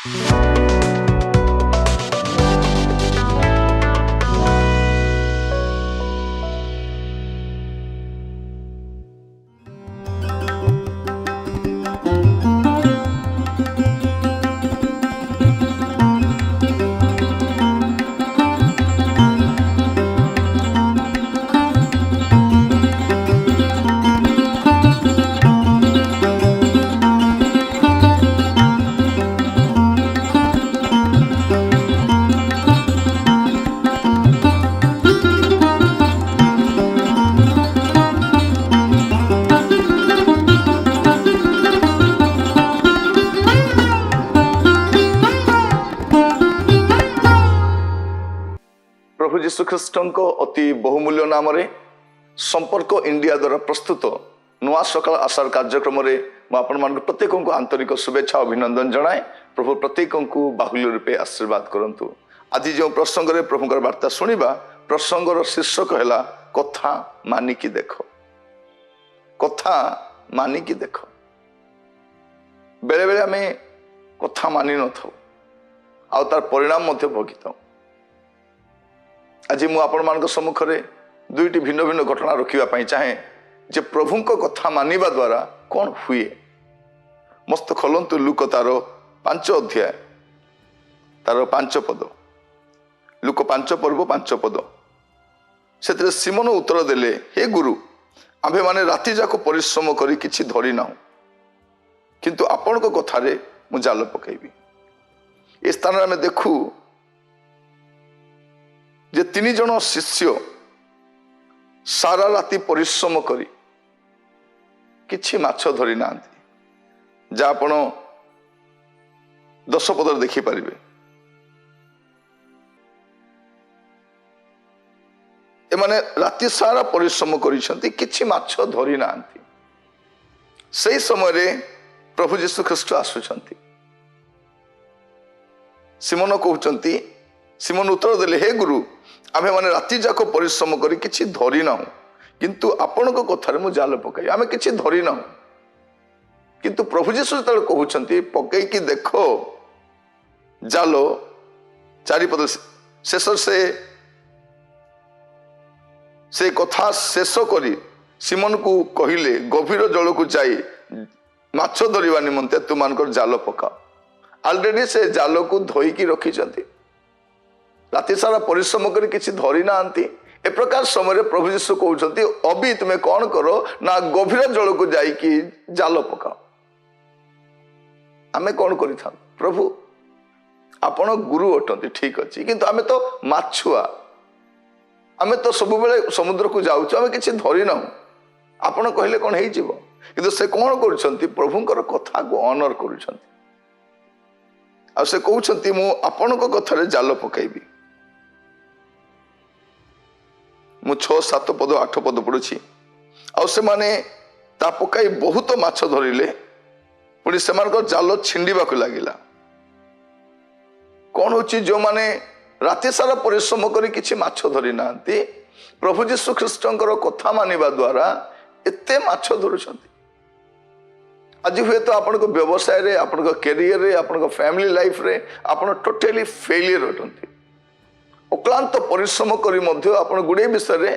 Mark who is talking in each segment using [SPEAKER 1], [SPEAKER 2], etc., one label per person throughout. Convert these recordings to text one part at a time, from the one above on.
[SPEAKER 1] प्रभु जीशु ख्रीष्ट अति बहुमूल्य नाम संपर्क इंडिया द्वारा प्रस्तुत नुआ सकाल आशार कार्यक्रम में प्रत्येक को आंतरिक शुभेच्छा अभिनंदन जनाए। प्रभु प्रत्येक को बाहुल्य रूपे आशीर्वाद करंतु। आज जो प्रसंग रे प्रभुकर वार्ता शुणा प्रसंगर शीर्षक है कथा मानिकी देख। कथा मानिकी देख। बेले बेले आम कथा मानि न था आ तार परिणाम भोगी था। आज मुझे सम्मुख में दुईटी भिन्न भिन्न घटना रखापी चाहे जे प्रभु कथा मानिबा द्वारा कौन हुए। मस्त खोलंतु लुक तार 5 अध्याय तार 5 पद। लुक 5 पर्व 5 पद। से सिमोन उत्तर देले, हे गुरु, आम्भे माने राति जाक परिश्रम करी किछि धरी ना, किंतु आपण को कथारे मु जाल पकाइबी। ए स्थान आम देखू जे 3 जन शिष्य सारा राति परिश्रम करी किछि माछ धरी ना, जहाँ आपण 10 पदर देखी पारिबे। एमाने राति सारा परिश्रम करिसेंती किछि माछ धरी ना। सही समय रे प्रभु जीशु ख्रीष्ट आसुचंती। सिमोन कहउचंती, सिमोन उत्तर देले, हे गुरु, आमे माने राति जाक परिश्रम करी किछि धरी ना, किंतु आपण को कथारे मु जाल पकाई आमे किछि धरी ना। किंतु प्रभु जीशु तले कहउचंती, पकाई की देखो जाल। 4 पद शेष से कथा शेष करी सिमोन को कहिले, गभीर जल को जाई माछ धरिबा निमंते तुमानकर जाल पका। ऑलरेडी से जाल को धोईकी रखिचंती। राति सारा परिश्रम करी किछि धरी ना। ए प्रकार समय प्रभु जीशु कहउचंती, अभी तुमे कौन करो ना, गभीर जल को जाईकी जाल पकाओ। आमे कौन करि था, प्रभु आपण गुरु अटंती, ठीक अछि, किंतु आमे तो माछुआ, आमे तो सब बेले समुद्र को जाउछु, आमे किछि धरी ना। आपण कहले कौन हेइ जिवो, किंतु से कौन करूछंती, प्रभुंकर कथा को ऑनर करूछंती। आ से कहउछंती, मु आपण को कथारे जाल पकाइबी। मु 6, 7 पद 8 पद पढ़ुछि। आ से माने ता पकाई बहुत माछ धरिले, पुणी से जाल छिंडिबा को लागिला। कौन होछि, जो माने राति सारा परिश्रम करी किछि माछ धरि नांती, प्रभु जीशु ख्रीष्टंकर कथा मानिबा द्वारा एते माछ धरुछंती। आज हुए तो आपण को व्यवसाय रे, आपण को कैरियर रे, आपण को फैमिली लाइफ रे आपण टोटली फेलियर अटंती। अक्लांत परिश्रम करी मध्य आपण गुडे विषय रे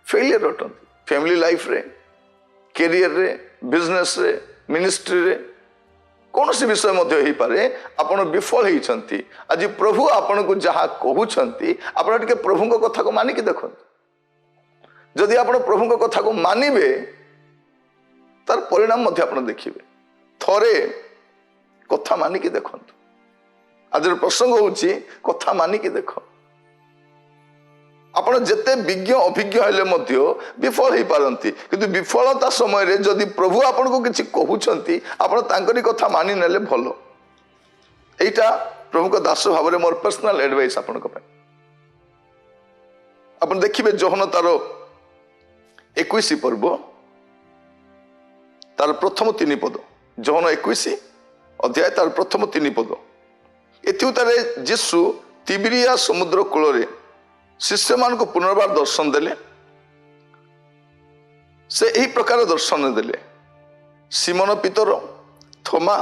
[SPEAKER 1] फेलियर अटंती। फैमिली लाइफ रे, कैरियर रे, बिजनेस रे, मिनिस्ट्री रे, कौन सी विषय मध्य ही पारे आपण विफल होइछंती। आज प्रभु आपण को जहा कहउछंती, आपण टिके प्रभु को कथा को मानिकी देखंतु। जदि आपण प्रभु को कथा को मानिबे, तार परिणाम मध्य आपण देखिबे। थरे कथा मानिकी देखंतु। आज प्रसंग होउची कथा मानिकी देखो। आपण जेते विज्ञ अभिज्ञ हेले मध्य विफल हो पारंती, किंतु विफलता समय रे जदि प्रभु आपण को किछि कहउछंती, आपण तांकरी कथा मानि नेले भलो। एटा प्रभु को दास भाव रे मोर पर्सनल एडवाइस आपण को। आपण देखिबे जोहन तार 21 पर्व तार प्रथम 3 पद। जोहन 21 अध्याय तार प्रथम 3 पद। एथुतारे यीशु तिबिरिया समुद्र कूल रे शिष्य मान को पुनर्बार दर्शन देले। से यही प्रकार दर्शन देले। सिमोन पीतर, थोमा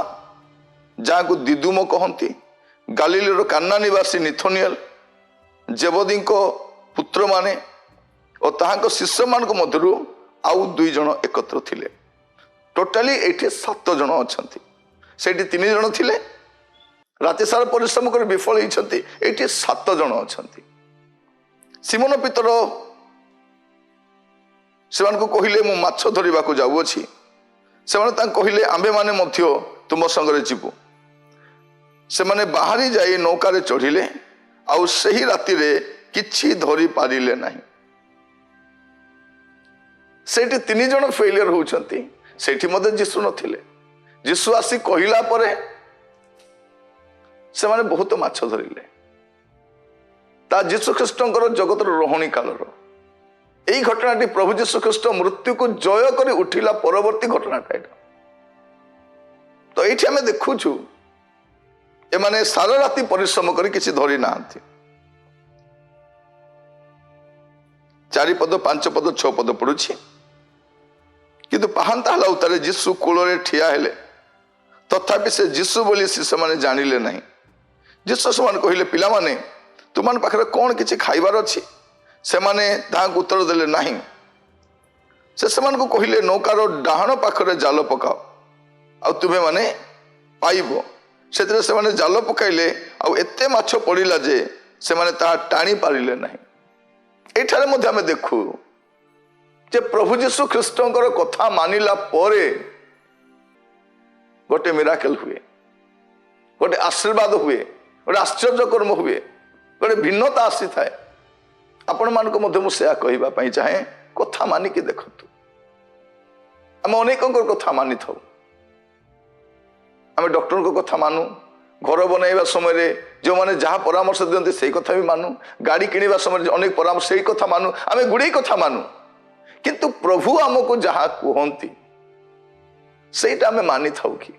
[SPEAKER 1] जहाँ को दिदुम कहती, ଗାଲିଲିର କାନା ନିବାସୀ ନିଥୋନିଏଲ, ଜେବଦୀଙ୍କ ପୁତ୍ରମାନେ ଓ ତାହାଙ୍କ ଶିଷ୍ୟମାନଙ୍କ ମଧ୍ୟରୁ ଆଉ 2 ଜଣ ଏକତ୍ର ଥିଲେ। ଟୋଟାଲି ଏଇଠି 7 ଜଣ ଅଛନ୍ତି। ସେଇଠି 3 ଜଣ ଥିଲେ, ରାତି ସାରା ପରିଶ୍ରମ କରି ବିଫଳ ହେଇଛନ୍ତି। ଏଇଠି 7 ଜଣ ଅଛନ୍ତି। ସିମୋନ ପିତର ସେମାନଙ୍କୁ କହିଲେ, ମୁଁ ମାଛ ଧରିବାକୁ ଯାଉଅଛି। ସେମାନେ ତାଙ୍କୁ କହିଲେ, ଆମ୍ଭେମାନେ ମଧ୍ୟ ତୁମ ସଙ୍ଗରେ ଯିବୁ। ସେମାନେ ବାହାରି ଯାଇ ନୌକାରେ ଚଢ଼ିଲେ, ଆଉ ସେହି ରାତିରେ କିଛି ଧରି ପାରିଲେ ନାହିଁ। ସେଇଠି 3 ଜଣ ଫେଲିୟର ହଉଛନ୍ତି। ସେଇଠି ମଧ୍ୟ ଯୀଶୁ ନଥିଲେ। ଯୀଶୁ ଆସି କହିଲା ପରେ ସେମାନେ ବହୁତ ମାଛ ଧରିଲେ। ତା ଯୀଶୁ ଖ୍ରୀଷ୍ଟଙ୍କର ଜଗତର ରହଣୀ କାଳର ଏଇ ଘଟଣାଟି, ପ୍ରଭୁ ଯୀଶୁ ଖ୍ରୀଷ୍ଟ ମୃତ୍ୟୁକୁ ଜୟ କରି ଉଠିଲା ପରବର୍ତ୍ତୀ ଘଟଣାଟା ଏଇଟା। ତ ଏଇଠି ଆମେ ଦେଖୁଛୁ ଏମାନେ ସାରା ରାତି ପରିଶ୍ରମ କରି କିଛି ଧରି ନାହାନ୍ତି। 4 ପଦ 5 ପଦ 6 ପଦ ପଡୁଛି। କିନ୍ତୁ ପାହାନ୍ତା ହେଲା ଉତ୍ତାରେ ଯୀଶୁ କୂଳରେ ଠିଆ ହେଲେ, ତଥାପି ସେ ଯୀଶୁ ବୋଲି ଶିଷ୍ୟମାନେ ଜାଣିଲେ ନାହିଁ। ଯୀଶୁ ସେମାନେ କହିଲେ, ପିଲାମାନେ ତୁମମାନଙ୍କ ପାଖରେ କ'ଣ କିଛି ଖାଇବାର ଅଛି? ସେମାନେ ତାହାଙ୍କୁ ଉତ୍ତର ଦେଲେ, ନାହିଁ। ସେ ସେମାନଙ୍କୁ କହିଲେ, ନୌକାର ଡାହାଣ ପାଖରେ ଜାଲ ପକାଅ, ଆଉ ତୁମେମାନେ ପାଇବ। ସେଥିରେ ସେମାନେ ଜାଲ ପକାଇଲେ, ଆଉ ଏତେ ମାଛ ପଡ଼ିଲା ଯେ ସେମାନେ ତାହା ଟାଣି ପାରିଲେ ନାହିଁ। ଏଇଠାରେ ମଧ୍ୟ ଆମେ ଦେଖୁ ଯେ ପ୍ରଭୁ ଯୀଶୁ ଖ୍ରୀଷ୍ଟଙ୍କର କଥା ମାନିଲା ପରେ ଗୋଟେ ମିରାକେଲ ହୁଏ, ଗୋଟେ ଆଶୀର୍ବାଦ ହୁଏ, ଗୋଟେ ଆଶ୍ଚର୍ଯ୍ୟ କର୍ମ ହୁଏ, ଗୋଟେ ଭିନ୍ନତା ଆସିଥାଏ। ଆପଣମାନଙ୍କୁ ମଧ୍ୟ ମୁଁ ସେୟା କହିବା ପାଇଁ ଚାହେଁ, କଥା ମାନିକି ଦେଖନ୍ତୁ। ଆମେ ଅନେକଙ୍କର କଥା ମାନିଥାଉ। ଆମେ ଡକ୍ଟରଙ୍କ କଥା ମାନୁ, ଘର ବନାଇବା ସମୟରେ ଯେଉଁମାନେ ଯାହା ପରାମର୍ଶ ଦିଅନ୍ତି ସେଇ କଥା ବି ମାନୁ, ଗାଡ଼ି କିଣିବା ସମୟରେ ଅନେକ ପରାମର୍ଶ ସେଇ କଥା ମାନୁ, ଆମେ ଗୁଡ଼ିଏ କଥା ମାନୁ। କିନ୍ତୁ ପ୍ରଭୁ ଆମକୁ ଯାହା କୁହନ୍ତି ସେଇଟା ଆମେ ମାନିଥାଉ କି?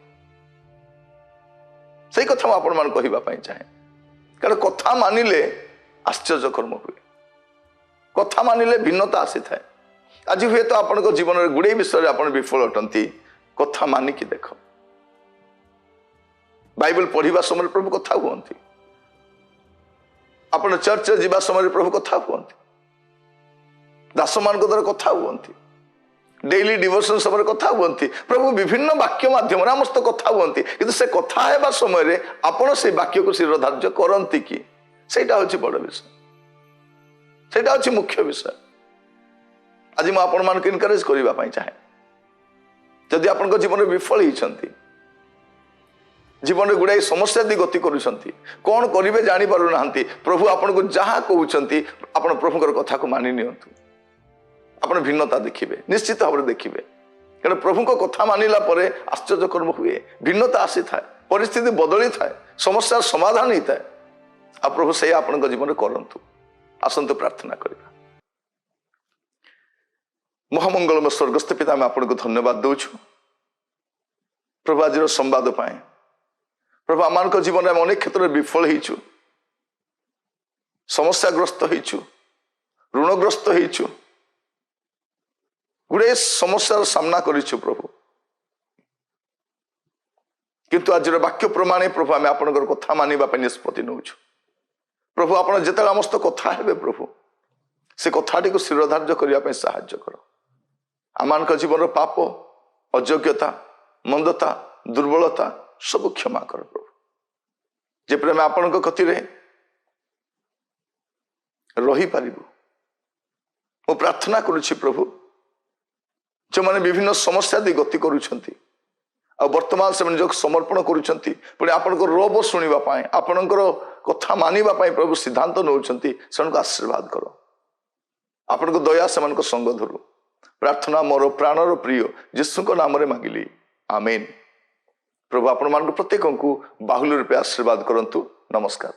[SPEAKER 1] ସେଇ କଥା ମୁଁ ଆପଣମାନଙ୍କୁ କହିବା ପାଇଁ ଚାହେଁ। କାରଣ କଥା ମାନିଲେ ଆଶ୍ଚର୍ଯ୍ୟ କର୍ମ ହୁଏ, କଥା ମାନିଲେ ଭିନ୍ନତା ଆସିଥାଏ। ଆଜି ହୁଏତ ଆପଣଙ୍କ ଜୀବନରେ ଗୁଡ଼ିଏ ବିଷୟରେ ଆପଣ ବିଫଳ ଅଟନ୍ତି। କଥା ମାନିକି ଦେଖ। ବାଇବେଲ ପଢିବା ସମୟରେ ପ୍ରଭୁ କଥା ହୁଅନ୍ତି। ଆପଣ ଚର୍ଚ୍ଚରେ ଯିବା ସମୟରେ ପ୍ରଭୁ କଥା ହୁଅନ୍ତି। ଦାସମାନଙ୍କ ଦ୍ୱାରା କଥା ହୁଅନ୍ତି। ଡେଇଲି ଡିଭୋସନ ସମୟରେ କଥା ହୁଅନ୍ତି। ପ୍ରଭୁ ବିଭିନ୍ନ ବାକ୍ୟ ମାଧ୍ୟମରେ ଆମ ସହିତ କଥା ହୁଅନ୍ତି। କିନ୍ତୁ ସେ କଥା ହେବା ସମୟରେ ଆପଣ ସେଇ ବାକ୍ୟକୁ ଶିରୋଧାର୍ଯ୍ୟ କରନ୍ତି କି? ସେଇଟା ହେଉଛି ବଡ଼ ବିଷୟ, ସେଇଟା ହେଉଛି ମୁଖ୍ୟ ବିଷୟ। ଆଜି ମୁଁ ଆପଣମାନଙ୍କୁ ଏନକରେଜ କରିବା ପାଇଁ ଚାହେଁ, ଯଦି ଆପଣଙ୍କ ଜୀବନରେ ବିଫଳ ହେଇଛନ୍ତି, ଜୀବନରେ ଗୁଡ଼ାଏ ସମସ୍ୟା ଦେଇ ଗତି କରୁଛନ୍ତି, କ'ଣ କରିବେ ଜାଣିପାରୁନାହାନ୍ତି, ପ୍ରଭୁ ଆପଣଙ୍କୁ ଯାହା କହୁଛନ୍ତି ଆପଣ ପ୍ରଭୁଙ୍କର କଥାକୁ ମାନି ନିଅନ୍ତୁ। ଆପଣ ଭିନ୍ନତା ଦେଖିବେ, ନିଶ୍ଚିତ ଭାବରେ ଦେଖିବେ। କାରଣ ପ୍ରଭୁଙ୍କ କଥା ମାନିଲା ପରେ ଆଶ୍ଚର୍ଯ୍ୟ କର୍ମ ହୁଏ, ଭିନ୍ନତା ଆସିଥାଏ, ପରିସ୍ଥିତି ବଦଳିଥାଏ, ସମସ୍ୟାର ସମାଧାନ ହେଇଥାଏ। ଆଉ ପ୍ରଭୁ ସେଇଆ ଆପଣଙ୍କ ଜୀବନରେ କରନ୍ତୁ। ଆସନ୍ତୁ ପ୍ରାର୍ଥନା କରିବା। ମହାମଙ୍ଗଳମୟ ସ୍ୱର୍ଗସ୍ଥ ପିତା, ଆମେ ଆପଣଙ୍କୁ ଧନ୍ୟବାଦ ଦେଉଛୁ ପ୍ରଭୁ ଆଜିର ସମ୍ବାଦ ପାଇଁ। ପ୍ରଭୁ ଆମମାନଙ୍କ ଜୀବନରେ ଆମେ ଅନେକ କ୍ଷେତ୍ରରେ ବିଫଳ ହେଇଛୁ, ସମସ୍ୟାଗ୍ରସ୍ତ ହେଇଛୁ, ଋଣଗ୍ରସ୍ତ ହେଇଛୁ, ଗୁଡ଼ାଏ ସମସ୍ୟାର ସାମ୍ନା କରିଛୁ ପ୍ରଭୁ। କିନ୍ତୁ ଆଜିର ବାକ୍ୟ ପ୍ରମାଣେ ପ୍ରଭୁ ଆମେ ଆପଣଙ୍କର କଥା ମାନିବା ପାଇଁ ନିଷ୍ପତ୍ତି ନେଉଛୁ। ପ୍ରଭୁ ଆପଣ ଯେତେବେଳେ ଆମ ସହିତ କଥା ହେବେ ପ୍ରଭୁ, ସେ କଥାଟିକୁ ଶିରୋଧାର୍ଯ୍ୟ କରିବା ପାଇଁ ସାହାଯ୍ୟ କର। ଆମମାନଙ୍କ ଜୀବନର ପାପ, ଅଯୋଗ୍ୟତା, ମନ୍ଦତା, ଦୁର୍ବଳତା ସବୁ କ୍ଷମା କର ପ୍ରଭୁ। ଯେପରି ଆମେ ଆପଣଙ୍କ କତିରେ ରହିପାରିବୁ। ମୁଁ ପ୍ରାର୍ଥନା କରୁଛି ପ୍ରଭୁ, ଯେଉଁମାନେ ବିଭିନ୍ନ ସମସ୍ୟା ଦେଇ ଗତି କରୁଛନ୍ତି ଆଉ ବର୍ତ୍ତମାନ ସେମାନେ ନିଜକୁ ସମର୍ପଣ କରୁଛନ୍ତି, ପୁଣି ଆପଣଙ୍କ ରବ ଶୁଣିବା ପାଇଁ, ଆପଣଙ୍କର କଥା ମାନିବା ପାଇଁ ପ୍ରଭୁ ସିଦ୍ଧାନ୍ତ ନେଉଛନ୍ତି, ସେମାନଙ୍କୁ ଆଶୀର୍ବାଦ କର। ଆପଣଙ୍କ ଦୟା ସେମାନଙ୍କ ସଙ୍ଗ ଧରୁ। ପ୍ରାର୍ଥନା ମୋର ପ୍ରାଣର ପ୍ରିୟ ଯୀଶୁଙ୍କ ନାମରେ ମାଗିଲି, ଆମେନ୍। ପ୍ରଭୁ ଆପଣମାନଙ୍କୁ ପ୍ରତ୍ୟେକଙ୍କୁ ବାହୁଲ୍ୟ ରୂପେ ଆଶୀର୍ବାଦ କରନ୍ତୁ। ନମସ୍କାର।